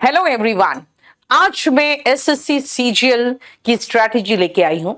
Hello everyone. आज मैं SSC CGL की स्ट्रैटेजी लेके आई हूं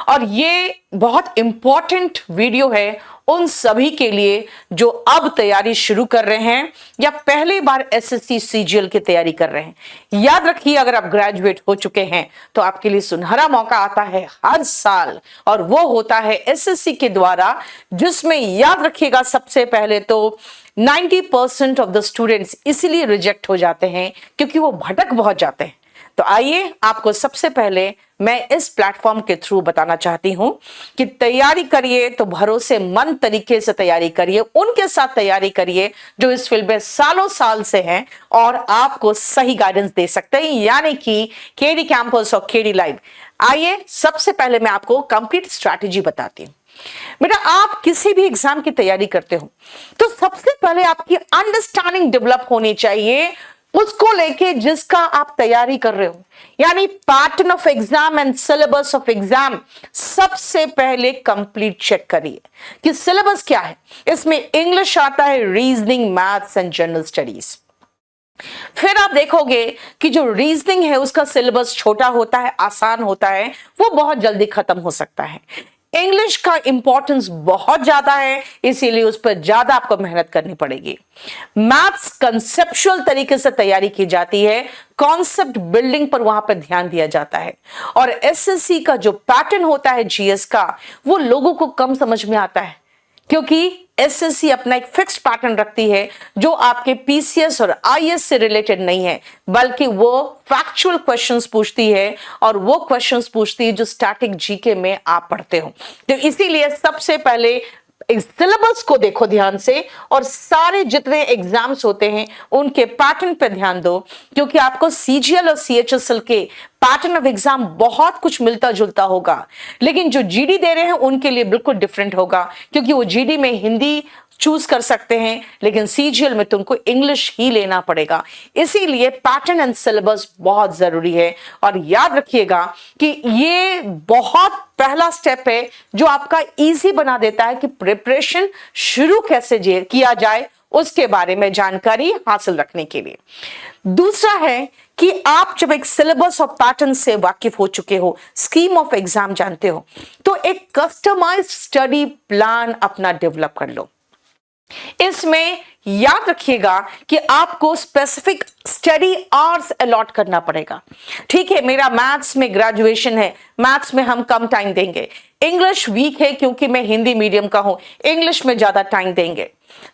और ये बहुत इंपॉर्टेंट वीडियो है उन सभी के लिए जो अब तैयारी शुरू कर रहे हैं या पहली बार एसएससी सीजीएल की तैयारी कर रहे हैं। याद रखिए, अगर आप ग्रेजुएट हो चुके हैं तो आपके लिए सुनहरा मौका आता है हर साल और वो होता है एसएससी के द्वारा, जिसमें याद रखिएगा सबसे पहले तो 90% ऑफ द स्टूडेंट्स इसीलिए रिजेक्ट हो जाते हैं क्योंकि वो भटक बहुत जाते हैं। तो आइए आपको सबसे पहले मैं इस प्लेटफॉर्म के थ्रू बताना चाहती हूं कि तैयारी करिए तो भरोसेमंद तरीके से तैयारी करिए, उनके साथ तैयारी करिए जो इस फील्ड में सालों साल से हैं और आपको सही गाइडेंस दे सकते हैं, यानी कि केडी कैंपस और केडी लाइव। आइए सबसे पहले मैं आपको कंप्लीट स्ट्रैटेजी बताती हूं। बेटा, आप किसी भी एग्जाम की तैयारी करते हो तो सबसे पहले आपकी अंडरस्टैंडिंग डेवलप होनी चाहिए उसको लेके जिसका आप तैयारी कर रहे हो, यानी pattern of exam and syllabus of exam. सबसे पहले कंप्लीट चेक करिए कि सिलेबस क्या है। इसमें इंग्लिश आता है, reasoning, maths and general studies. फिर आप देखोगे कि जो रीजनिंग है उसका सिलेबस छोटा होता है, आसान होता है, वो बहुत जल्दी खत्म हो सकता है। इंग्लिश का इंपॉर्टेंस बहुत ज्यादा है, इसीलिए उस पर ज्यादा आपको मेहनत करनी पड़ेगी। मैथ्स कंसेप्चुअल तरीके से तैयारी की जाती है, कॉन्सेप्ट बिल्डिंग पर वहां पर ध्यान दिया जाता है। और एसएससी का जो पैटर्न होता है जीएस का, वो लोगों को कम समझ में आता है क्योंकि एसएससी अपना एक फिक्स्ड पैटर्न रखती है जो आपके पीसीएस और आईएएस से रिलेटेड नहीं है, बल्कि वो फैक्चुअल क्वेश्चंस पूछती है और वो क्वेश्चंस पूछती है जो स्टैटिक जीके में आप पढ़ते हो। तो इसीलिए सबसे पहले सिलेबस को देखो ध्यान से और सारे जितने एग्जाम्स होते हैं उनके पैटर्न पे ध्यान दो, क्योंकि आपको सीजीएल और सीएचएसएल के पैटर्न ऑफ एग्जाम बहुत कुछ मिलता जुलता होगा, लेकिन जो जीडी दे रहे हैं उनके लिए बिल्कुल डिफरेंट होगा, क्योंकि वो जीडी में हिंदी चूज कर सकते हैं लेकिन सीजीएल में तुमको इंग्लिश ही लेना पड़ेगा। इसीलिए पैटर्न एंड सिलेबस बहुत जरूरी है और याद रखिएगा कि ये बहुत पहला स्टेप है जो आपका इजी बना देता है कि प्रिपरेशन शुरू कैसे किया जाए उसके बारे में जानकारी हासिल रखने के लिए। दूसरा है कि आप जब एक सिलेबस और पैटर्न से वाकिफ हो चुके हो, स्कीम ऑफ एग्जाम जानते हो, तो एक कस्टमाइज्ड स्टडी प्लान अपना डेवलप कर लो। इसमें याद रखिएगा कि आपको स्पेसिफिक स्टडी आवर्स अलॉट करना पड़ेगा। ठीक है, मेरा मैथ्स में ग्रेजुएशन है, मैथ्स में हम कम टाइम देंगे। इंग्लिश वीक है क्योंकि मैं हिंदी मीडियम का हूं, इंग्लिश में ज्यादा टाइम देंगे।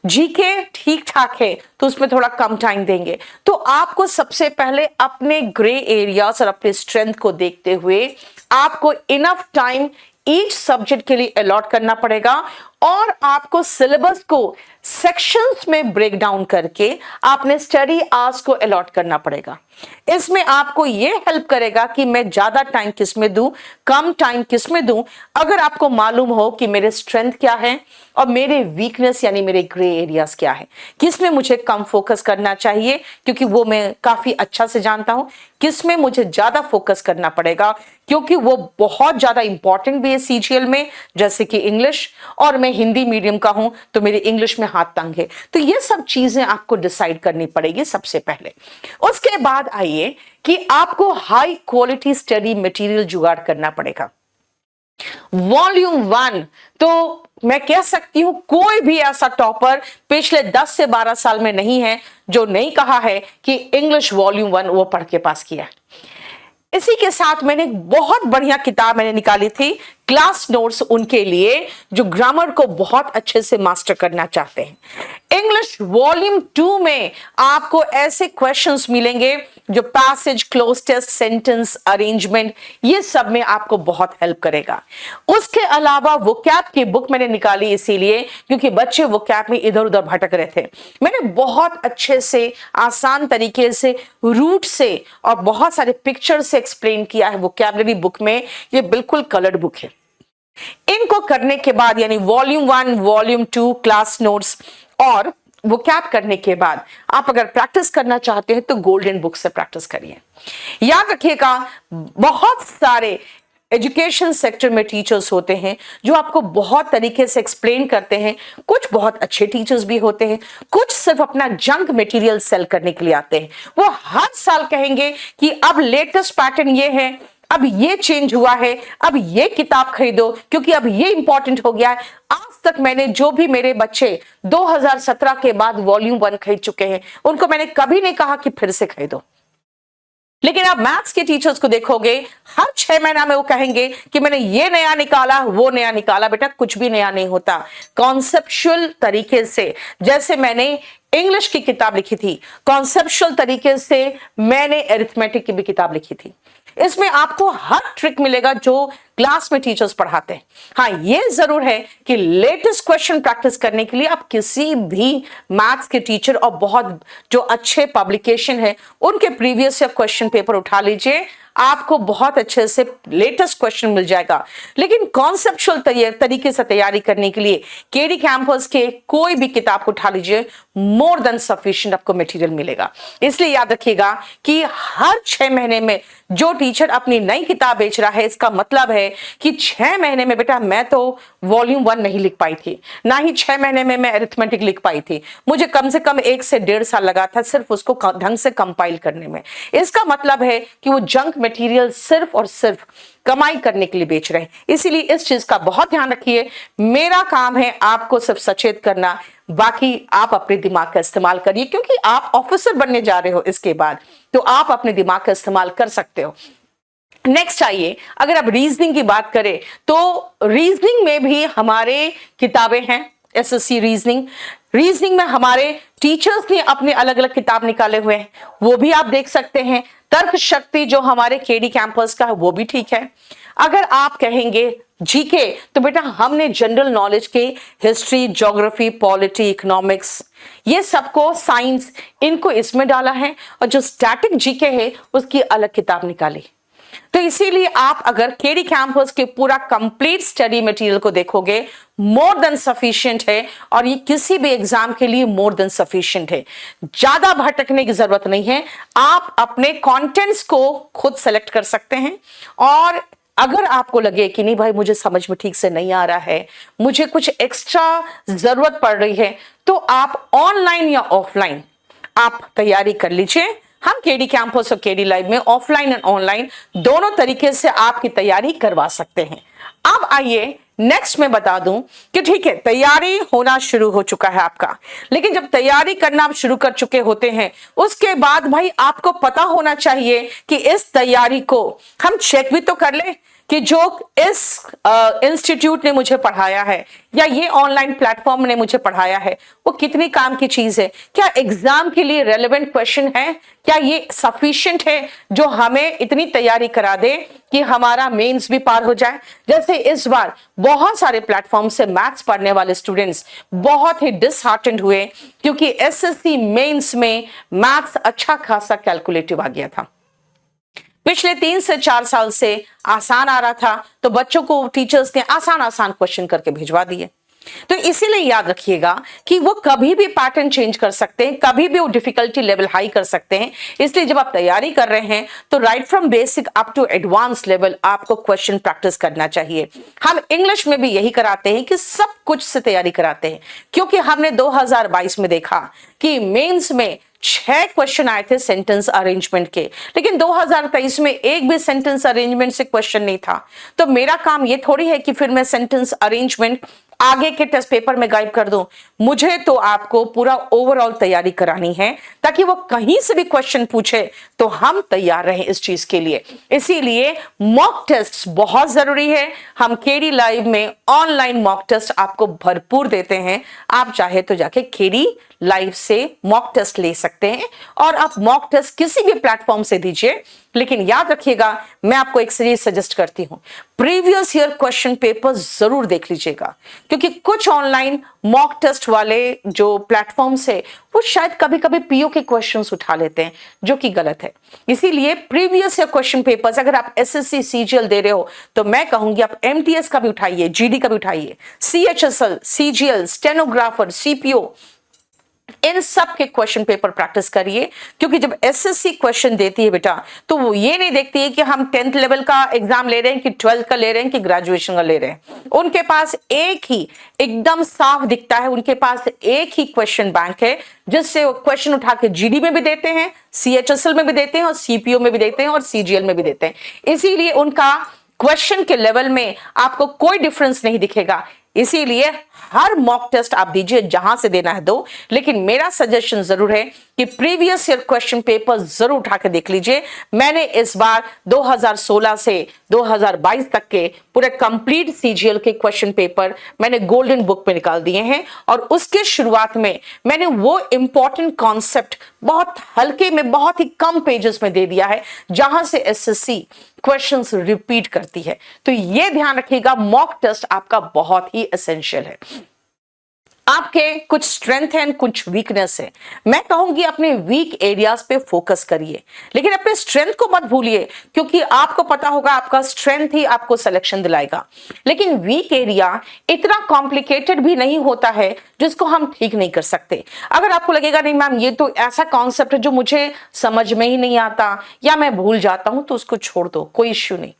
जीके ठीक ठाक है तो उसमें थोड़ा कम टाइम देंगे। तो आपको सबसे पहले अपने ग्रे एरियाज और अपने स्ट्रेंथ को देखते हुए आपको इनफ टाइम ईच सब्जेक्ट के लिए अलॉट करना पड़ेगा और आपको सिलेबस को सेक्शंस में ब्रेक डाउन करके आपने स्टडी आवर्स को अलॉट करना पड़ेगा। इसमें आपको यह हेल्प करेगा कि मैं ज्यादा टाइम किस में दूं, कम टाइम किस में दूं। अगर आपको मालूम हो कि मेरे स्ट्रेंथ क्या है और मेरे वीकनेस यानी मेरे ग्रे एरियाज क्या है, किसमें मुझे कम फोकस करना चाहिए क्योंकि वो मैं काफी अच्छा से जानता हूं, किसमें मुझे ज्यादा फोकस करना पड़ेगा क्योंकि वो बहुत ज्यादा इंपॉर्टेंट भी है सीजीएल में, जैसे कि इंग्लिश, और मैं हिंदी मीडियम का हूं तो मेरी इंग्लिश में हाथ तंग है। तो ये सब चीजें आपको डिसाइड करनी पड़ेगी सबसे पहले। उसके बाद आइए कि आपको हाई क्वालिटी स्टडी मटेरियल जुगाड़ करना पड़ेगा। वॉल्यूम 1 तो मैं कह सकती हूं कोई भी ऐसा टॉपर पिछले 10 से 12 साल में नहीं है जो नहीं कहा है कि इंग्लिश वॉल्यूम 1 वो पढ़ के पास किया। इसी के साथ मैंने एक बहुत बढ़िया किताब मैंने निकाली थी, क्लास नोट्स, उनके लिए जो ग्रामर को बहुत अच्छे से मास्टर करना चाहते हैं। इंग्लिश वॉल्यूम 2 में आपको ऐसे क्वेश्चंस मिलेंगे जो passage, cloze test, sentence arrangement, ये सब में आपको बहुत हेल्प करेगा। उसके अलावा वोकैब की बुक मैंने निकाली इसीलिए क्योंकि बच्चे वोकैब में इधर उधर भटक रहे थे। मैंने बहुत अच्छे से, आसान तरीके से, रूट से और बहुत सारे पिक्चर से एक्सप्लेन किया है वोकैबुलरी बुक में। ये बिल्कुल कलर्ड बुक है। इनको करने के बाद यानी वॉल्यूम 1, वॉल्यूम 2, क्लास नोट्स और वोकैब करने के बाद आप अगर प्रैक्टिस करना चाहते हैं तो गोल्डन बुक से प्रैक्टिस करिए। याद रखिएगा बहुत सारे एजुकेशन सेक्टर में टीचर्स होते हैं जो आपको बहुत तरीके से एक्सप्लेन करते हैं। कुछ बहुत अच्छे टीचर्स भी होते हैं, कुछ सिर्फ अपना जंक मटेरियल सेल करने के लिए आते हैं। वो हर साल कहेंगे कि अब लेटेस्ट पैटर्न ये है, अब ये चेंज हुआ है, अब ये किताब खरीदो क्योंकि अब ये इंपॉर्टेंट हो गया है। आज तक मैंने जो भी मेरे बच्चे 2017 के बाद वॉल्यूम 1 खरीद चुके हैं, उनको मैंने कभी नहीं कहा कि फिर से खरीदो। लेकिन आप मैथ्स के टीचर्स को देखोगे, हर 6 महीना में वो कहेंगे कि मैंने ये नया निकाला, वो नया निकाला। बेटा कुछ भी नया नहीं होता। कॉन्सेप्चुअल तरीके से, जैसे मैंने इंग्लिश की किताब लिखी थी, कॉन्सेप्चुअल तरीके से मैंने अरिथमेटिक की भी किताब लिखी थी। इसमें आपको हर ट्रिक मिलेगा जो क्लास में टीचर्स पढ़ाते हैं। हाँ, ये जरूर है कि लेटेस्ट क्वेश्चन प्रैक्टिस करने के लिए आप किसी भी मैथ्स के टीचर और बहुत जो अच्छे पब्लिकेशन है उनके प्रीवियस ईयर क्वेश्चन पेपर उठा लीजिए, आपको बहुत अच्छे से लेटेस्ट क्वेश्चन मिल जाएगा। लेकिन कॉन्सेप्चुअल तरीके से तैयारी करने के लिए केडी कैंपस के कोई भी किताब को उठा लीजिए, मोर देन सफिशिएंट आपको मटेरियल मिलेगा। इसलिए याद रखिएगा कि हर 6 महीने में जो टीचर अपनी नई किताब बेच रहा है, इसका मतलब है कि 6 महीने में बेटा मैं तो वॉल्यूम 1 नहीं लिख पाई थी, ना ही 6 महीने में मैं अरिथमेटिक लिख पाई थी। मुझे कम से कम 1 से 1.5 साल लगा था सिर्फ उसको ढंग से कंपाइल करने में। इसका मतलब है कि वो जंक मटेरियल सिर्फ और सिर्फ कमाई करने के लिए बेच रहे हैं। इसीलिए इस चीज का बहुत ध्यान रखिए। मेरा काम है आपको सिर्फ सचेत करना, बाकी आप अपने दिमाग का इस्तेमाल करिए, क्योंकि आप ऑफिसर बनने जा रहे हो इसके बाद, तो आप अपने दिमाग का इस्तेमाल कर सकते हो। नेक्स्ट आइए, अगर आप रीजनिंग की बात करें तो रीजनिंग में भी हमारे किताबें हैं। एसएससी रीजनिंग में हमारे टीचर्स ने अपने अलग अलग किताब निकाले हुए हैं, वो भी आप देख सकते हैं। तर्क शक्ति जो हमारे केडी कैंपस का है वो भी ठीक है। अगर आप कहेंगे जीके, तो बेटा हमने जनरल नॉलेज के हिस्ट्री, ज्योग्राफी, पॉलिटी, इकोनॉमिक्स, ये सबको, साइंस, इनको इसमें डाला है, और जो स्टैटिक जीके है उसकी अलग किताब निकाली। तो इसीलिए आप अगर केडी कैंपस के पूरा कंप्लीट स्टडी मटेरियल को देखोगे, मोर देन सफिशिएंट है, और ये किसी भी एग्जाम के लिए मोर देन सफिशिएंट है। ज्यादा भटकने की जरूरत नहीं है। आप अपने कंटेंट्स को खुद सेलेक्ट कर सकते हैं, और अगर आपको लगे कि नहीं भाई मुझे समझ में ठीक से नहीं आ रहा है, मुझे कुछ एक्स्ट्रा जरूरत पड़ रही है, तो आप ऑनलाइन या ऑफलाइन आप तैयारी कर लीजिए। हम केडी कैंपस और केडी लाइव में ऑफलाइन एंड ऑनलाइन दोनों तरीके से आपकी तैयारी करवा सकते हैं। अब आइए नेक्स्ट मैं बता दूं कि ठीक है, तैयारी होना शुरू हो चुका है आपका, लेकिन जब तैयारी करना आप शुरू कर चुके होते हैं, उसके बाद भाई आपको पता होना चाहिए कि इस तैयारी को हम चेक भी तो कर ले कि जो इस इंस्टीट्यूट ने मुझे पढ़ाया है या ये ऑनलाइन प्लेटफॉर्म ने मुझे पढ़ाया है वो कितनी काम की चीज है, क्या एग्जाम के लिए रेलेवेंट क्वेश्चन है, क्या ये सफिशिएंट है जो हमें इतनी तैयारी करा दे कि हमारा मेंस भी पार हो जाए। जैसे इस बार बहुत सारे प्लेटफॉर्म से मैथ्स पढ़ने वाले स्टूडेंट्स बहुत ही डिसहार्टेंड हुए, क्योंकि एसएससी मेंस में मैथ्स अच्छा खासा कैलकुलेटिव आ गया था। पिछले 3 से 4 साल से आसान आ रहा था, तो बच्चों को टीचर्स ने आसान आसान क्वेश्चन करके भिजवा दिए। तो इसीलिए याद रखिएगा कि वो कभी भी पैटर्न चेंज कर सकते हैं, कभी भी वो डिफिकल्टी लेवल हाई कर सकते हैं। इसलिए जब आप तैयारी कर रहे हैं तो right from basic up to advance level आपको क्वेश्चन प्रैक्टिस करना चाहिए। हम इंग्लिश में भी यही कराते हैं कि सब कुछ से तैयारी कराते हैं, क्योंकि हमने 2022 में देखा कि मेंस में 6 क्वेश्चन आए थे सेंटेंस अरेंजमेंट के, लेकिन 2023 में एक भी सेंटेंस अरेंजमेंट से क्वेश्चन नहीं था। तो मेरा काम ये थोड़ी है कि फिर मैं सेंटेंस अरेंजमेंट आगे के टेस्ट पेपर में गायब कर दूं। मुझे तो आपको पूरा ओवरऑल तैयारी करानी है, ताकि वो कहीं से भी क्वेश्चन पूछे तो हम तैयार रहें इस चीज के लिए। इसीलिए मॉक टेस्ट बहुत जरूरी है। हम केडी लाइव में ऑनलाइन मॉक टेस्ट आपको भरपूर देते हैं। आप चाहे तो जाके केडी लाइव से मॉक टेस्ट ले सकते हैं, और आप मॉक टेस्ट किसी भी प्लेटफॉर्म से दीजिए। लेकिन याद रखिएगा, मैं आपको एक सीरीज सजेस्ट करती हूं, प्रीवियस ईयर क्वेश्चन पेपर जरूर देख लीजिएगा, क्योंकि कुछ ऑनलाइन मॉक टेस्ट वाले जो प्लेटफॉर्म्स है वो शायद कभी कभी पीओ के क्वेश्चंस उठा लेते हैं, जो कि गलत है। इसीलिए प्रीवियस ईयर क्वेश्चन पेपर्स, अगर आप एसएससी सीजीएल दे रहे हो तो मैं कहूंगी आप एमटीएस का भी उठाइए, जीडी का भी उठाइए, सीएचएसएल, सीजीएल, स्टेनोग्राफर, सीपीओ, इन सब के क्वेश्चन पेपर प्रैक्टिस करिए, क्योंकि जब एसएससी क्वेश्चन देती है बेटा, तो वो ये नहीं देखती है कि हम 10th लेवल का एग्जाम ले रहे हैं कि 12th का ले रहे हैं कि ग्रेजुएशन का ले रहे हैं। उनके पास एक ही एकदम साफ दिखता है, उनके पास एक ही क्वेश्चन बैंक है, जिससे वो क्वेश्चन उठा के जीडी में भी देते हैं, सीएचएसएल में भी देते हैं, और सीपीओ में भी देते हैं, और सीजीएल में भी देते हैं। इसीलिए उनका क्वेश्चन के लेवल में आपको कोई डिफरेंस नहीं दिखेगा। इसीलिए हर मॉक टेस्ट आप दीजिए, जहां से देना है दो, लेकिन मेरा सजेशन जरूर है कि प्रीवियस ईयर क्वेश्चन पेपर जरूर उठा के देख लीजिए। मैंने इस बार 2016 से 2022 तक के पूरे कंप्लीट सीजीएल के क्वेश्चन पेपर मैंने गोल्डन बुक में निकाल दिए हैं, और उसके शुरुआत में मैंने वो इंपॉर्टेंट कॉन्सेप्ट बहुत हल्के में, बहुत ही कम पेजेस में दे दिया है, जहां से एसएससी क्वेश्चंस रिपीट करती है। तो ये ध्यान रखिएगा, मॉक टेस्ट आपका बहुत ही एसेंशियल है। आपके कुछ स्ट्रेंथ है, कुछ वीकनेस है। मैं कहूंगी अपने वीक एरियाज पे फोकस करिए, लेकिन अपने स्ट्रेंथ को मत भूलिए, क्योंकि आपको पता होगा आपका स्ट्रेंथ ही आपको सिलेक्शन दिलाएगा। लेकिन वीक एरिया इतना कॉम्प्लिकेटेड भी नहीं होता है जिसको हम ठीक नहीं कर सकते। अगर आपको लगेगा नहीं मैम ये तो ऐसा कॉन्सेप्ट है जो मुझे समझ में ही नहीं आता या मैं भूल जाता हूं, तो उसको छोड़ दो, कोई इश्यू नहीं।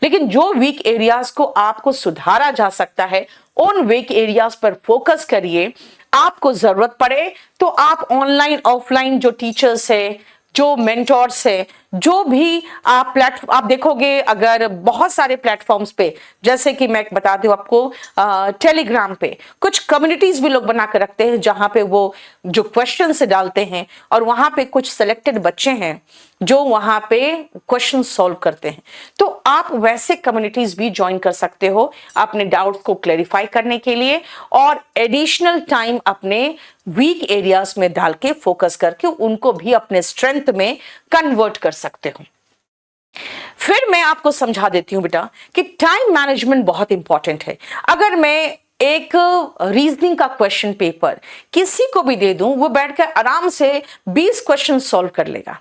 लेकिन जो वीक एरियाज को आपको सुधारा जा सकता है, उन वीक एरियाज पर फोकस करिए। आपको जरूरत पड़े तो आप ऑनलाइन ऑफलाइन जो टीचर्स है, जो मेंटोर्स है, जो भी आप आप देखोगे, अगर बहुत सारे प्लेटफॉर्म्स पे, जैसे कि मैं बता दूं आपको, टेलीग्राम पे कुछ कम्युनिटीज भी लोग बना कर रखते हैं, जहां पे वो जो क्वेश्चन से डालते हैं, और वहां पे कुछ सिलेक्टेड बच्चे हैं जो वहां पे क्वेश्चन सॉल्व करते हैं। तो आप वैसे कम्युनिटीज भी ज्वाइन कर सकते हो अपने डाउट्स को क्लैरिफाई करने के लिए, और एडिशनल टाइम अपने वीक एरियाज में डाल के फोकस करके उनको भी अपने स्ट्रेंथ में कन्वर्ट कर सकते हो। फिर मैं आपको समझा देती हूं बेटा कि टाइम मैनेजमेंट बहुत इंपॉर्टेंट है। अगर मैं एक रीजनिंग का क्वेश्चन पेपर किसी को भी दे दूं, वो बैठकर आराम से 20 क्वेश्चन सॉल्व कर लेगा,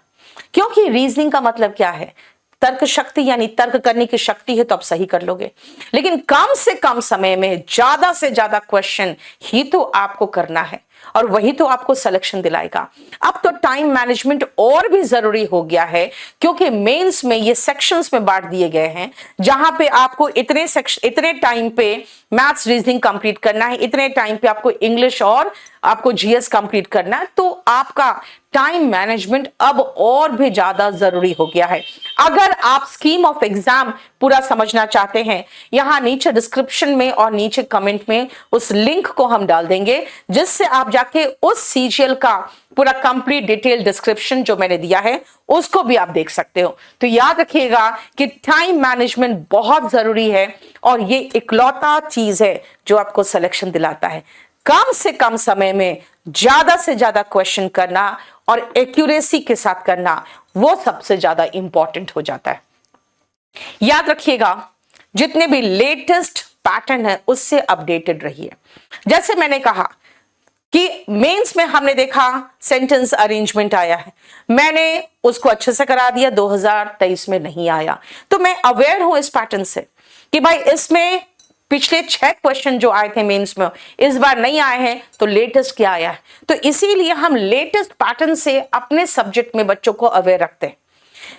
क्योंकि रीजनिंग का मतलब क्या है? तर्क शक्ति, यानी तर्क करने की शक्ति है, तो आप सही कर लोगे। लेकिन कम से कम समय में ज्यादा से ज्यादा क्वेश्चन ही तो आपको करना है, और वही तो आपको सिलेक्शन दिलाएगा। अब तो टाइम मैनेजमेंट और भी जरूरी हो गया है, क्योंकि मेंस में ये सेक्शंस में बांट दिए गए हैं, जहां पे आपको इतने टाइम पे मैथ्स रीजनिंग कंप्लीट करना है, इतने टाइम पे आपको इंग्लिश और आपको जीएस कंप्लीट करना है। तो आपका टाइम मैनेजमेंट अब और भी ज्यादा जरूरी हो गया है। अगर आप स्कीम ऑफ एग्जाम पूरा समझना चाहते हैं, यहां नीचे डिस्क्रिप्शन में और नीचे कमेंट में उस लिंक को हम डाल देंगे, जिससे आप जाके उस सीजीएल का पूरा कंप्लीट डिटेल डिस्क्रिप्शन जो मैंने दिया है उसको भी आप देख सकते हो। तो याद रखिएगा कि टाइम मैनेजमेंट बहुत जरूरी है, और ये इकलौता चीज है जो आपको सिलेक्शन दिलाता है। कम से कम समय में ज्यादा से ज्यादा क्वेश्चन करना और एक्यूरेसी के साथ करना, वो सबसे ज्यादा इंपॉर्टेंट हो जाता है। याद रखिएगा, जितने भी लेटेस्ट पैटर्न है उससे अपडेटेड रहिए। जैसे मैंने कहा कि मेंस में हमने देखा सेंटेंस अरेंजमेंट आया है, मैंने उसको अच्छे से करा दिया, 2023 में नहीं आया। तो मैं अवेयर हूं इस पैटर्न से कि भाई इसमें पिछले 6 क्वेश्चन जो आए थे मेंस में इस बार नहीं आए हैं, तो लेटेस्ट क्या आया है। तो इसीलिए हम लेटेस्ट पैटर्न से अपने सब्जेक्ट में बच्चों को अवेयर रखते हैं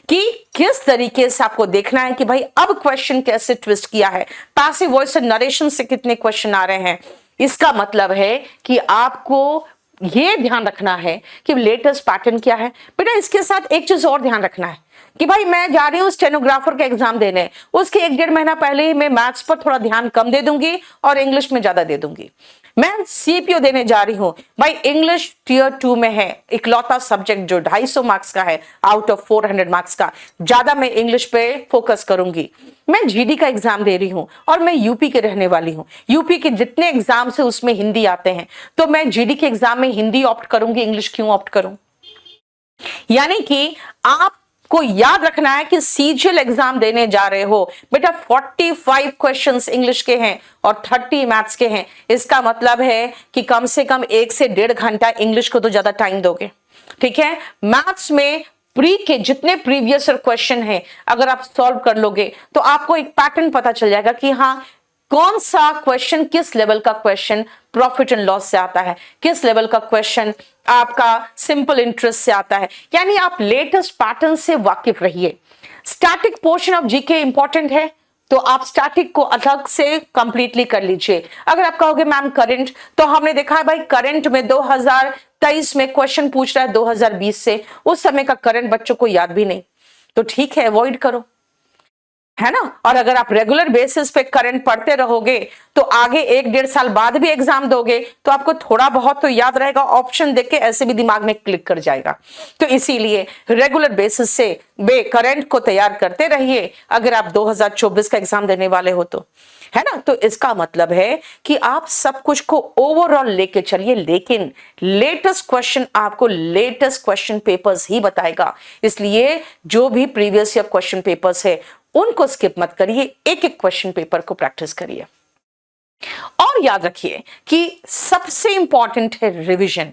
कि किस तरीके से आपको देखना है कि भाई अब क्वेश्चन कैसे ट्विस्ट किया है, पैसिव वॉइस और नरेशन से कितने क्वेश्चन आ रहे हैं। इसका मतलब है कि आपको यह ध्यान रखना है कि लेटेस्ट पैटर्न क्या है। बेटा इसके साथ एक चीज और ध्यान रखना है कि भाई मैं जा रही हूं स्टेनोग्राफर का एग्जाम देने, उसके 1-1.5 महीना पहले ही मैं मैथ्स पर थोड़ा ध्यान कम दे दूंगी और इंग्लिश में ज्यादा दे दूंगी। मैं सीपीओ देने जा रही हूं, भाई इंग्लिश टियर 2 में है, इकलौता सब्जेक्ट जो 250 मार्क्स का है आउट ऑफ 400 मार्क्स का, ज्यादा मैं इंग्लिश पे फोकस करूंगी। मैं जीडी का एग्जाम दे रही हूं और मैं यूपी के रहने वाली हूं, यूपी के जितने एग्जाम्स है उसमें हिंदी आते हैं, तो मैं जीडी के एग्जाम में हिंदी ऑप्ट करूंगी, इंग्लिश क्यों ऑप्ट करूं। यानी कि आप को याद रखना है कि सीजीएल एग्जाम देने जा रहे हो बेटा, 45 क्वेश्चंस इंग्लिश के हैं और 30 मैथ्स के हैं। इसका मतलब है कि कम से कम 1 से 1.5 घंटा इंग्लिश को तो ज्यादा टाइम दोगे, ठीक है। मैथ्स में प्री के जितने प्रीवियस क्वेश्चन हैं अगर आप सॉल्व कर लोगे तो आपको एक पैटर्न पता चल जाएगा कि हाँ कौन सा क्वेश्चन, किस लेवल का क्वेश्चन प्रॉफिट एंड लॉस से आता है, किस लेवल का क्वेश्चन आपका सिंपल इंटरेस्ट से आता है, यानी आप लेटेस्ट पैटर्न से वाकिफ रहिए। Static portion of GK important है तो आप स्टैटिक को अलग से कंप्लीटली कर लीजिए। अगर आप कहोगे मैम करंट, तो हमने देखा है भाई करंट में 2023 में क्वेश्चन पूछ रहा है 2020 से, उस समय का करंट बच्चों को याद भी नहीं, तो ठीक है अवॉइड करो, है ना। और अगर आप रेगुलर बेसिस पे करंट पढ़ते रहोगे तो आगे 1-1.5 साल बाद भी एग्जाम दोगे तो आपको थोड़ा बहुत तो याद रहेगा, ऑप्शन देख के ऐसे भी दिमाग में क्लिक कर जाएगा। तो इसीलिए रेगुलर बेसिस से करंट को तैयार करते रहिए अगर आप 2024 का एग्जाम देने वाले हो तो, है ना। तो इसका मतलब है कि आप सब कुछ को ओवरऑल लेके चलिए, लेकिन लेटेस्ट क्वेश्चन आपको लेटेस्ट क्वेश्चन पेपर्स ही बताएगा। इसलिए जो भी प्रीवियस ईयर क्वेश्चन पेपर्स है उनको स्किप मत करिए, एक एक क्वेश्चन पेपर को प्रैक्टिस करिए। और याद रखिए कि सबसे इंपॉर्टेंट है रिवीजन।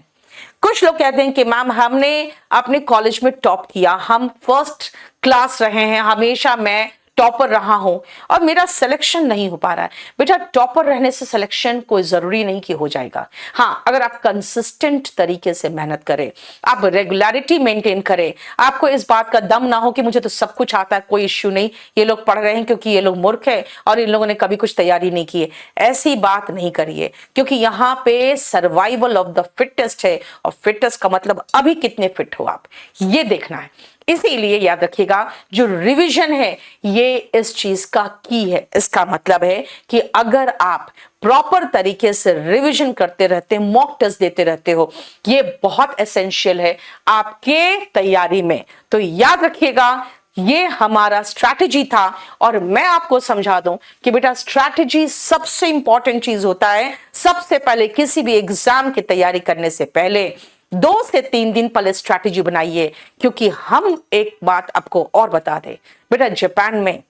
कुछ लोग कहते हैं कि मैम हमने अपने कॉलेज में टॉप किया, हम फर्स्ट क्लास रहे हैं, हमेशा मैं टॉपर रहा हूं और मेरा सिलेक्शन नहीं हो पा रहा है। बेटा टॉपर रहने से सिलेक्शन कोई जरूरी नहीं कि हो जाएगा। हाँ, अगर आप कंसिस्टेंट तरीके से मेहनत करें, आप रेगुलरिटी मेंटेन करें, आपको इस बात का दम ना हो कि मुझे तो सब कुछ आता है, कोई इश्यू नहीं, ये लोग पढ़ रहे हैं क्योंकि ये लोग मूर्ख है और इन लोगों ने कभी कुछ तैयारी नहीं की है, ऐसी बात नहीं करिए। क्योंकि यहाँ पे सर्वाइवल ऑफ द फिटेस्ट है और फिटेस्ट का मतलब अभी कितने फिट हो आप, ये देखना है। इसीलिए याद रखिएगा जो रिवीजन है ये इस चीज का की है। इसका मतलब है कि अगर आप प्रॉपर तरीके से रिवीजन करते रहते, मॉक टेस्ट देते रहते हो, ये बहुत एसेंशियल है आपके तैयारी में। तो याद रखिएगा ये हमारा स्ट्रैटेजी था और मैं आपको समझा दूं कि बेटा स्ट्रैटेजी सबसे इंपॉर्टेंट चीज होता है। सबसे पहले किसी भी एग्जाम की तैयारी करने से पहले 2 से 3 दिन पहले स्ट्रैटेजी बनाइए। क्योंकि हम एक बात आपको और बता दें, बेटा जापान में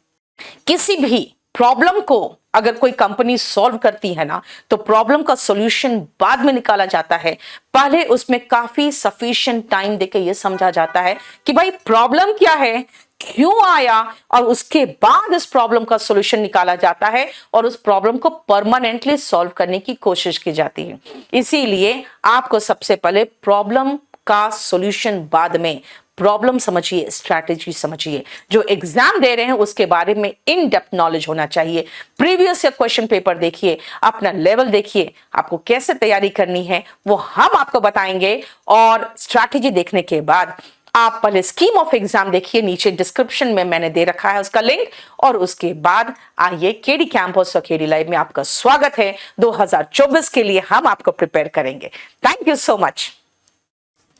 किसी भी प्रॉब्लम को अगर कोई कंपनी सॉल्व करती है ना तो प्रॉब्लम का सॉल्यूशन बाद में निकाला जाता है, पहले उसमें काफी सफिशिएंट टाइम देके ये समझा जाता है कि भाई प्रॉब्लम क्या है, क्यों आया, और उसके बाद इस प्रॉब्लम का सॉल्यूशन निकाला जाता है और उस प्रॉब्लम को परमानेंटली सॉल्व करने की कोशिश की जाती है। इसीलिए आपको सबसे पहले प्रॉब्लम का सॉल्यूशन बाद में, प्रॉब्लम समझिए, स्ट्रैटेजी समझिए। जो एग्जाम दे रहे हैं उसके बारे में इन डेप्थ नॉलेज होना चाहिए। प्रीवियस ईयर क्वेश्चन पेपर देखिए, अपना लेवल देखिए, आपको कैसे तैयारी करनी है वो हम आपको बताएंगे। और स्ट्रैटेजी देखने के बाद आप पहले स्कीम ऑफ एग्जाम देखिए, नीचे डिस्क्रिप्शन में मैंने दे रखा है उसका लिंक, और उसके बाद आइए केडी कैंपस और केडी लाइव में आपका स्वागत है। 2024 के लिए हम आपको प्रिपेयर करेंगे। Thank you so much.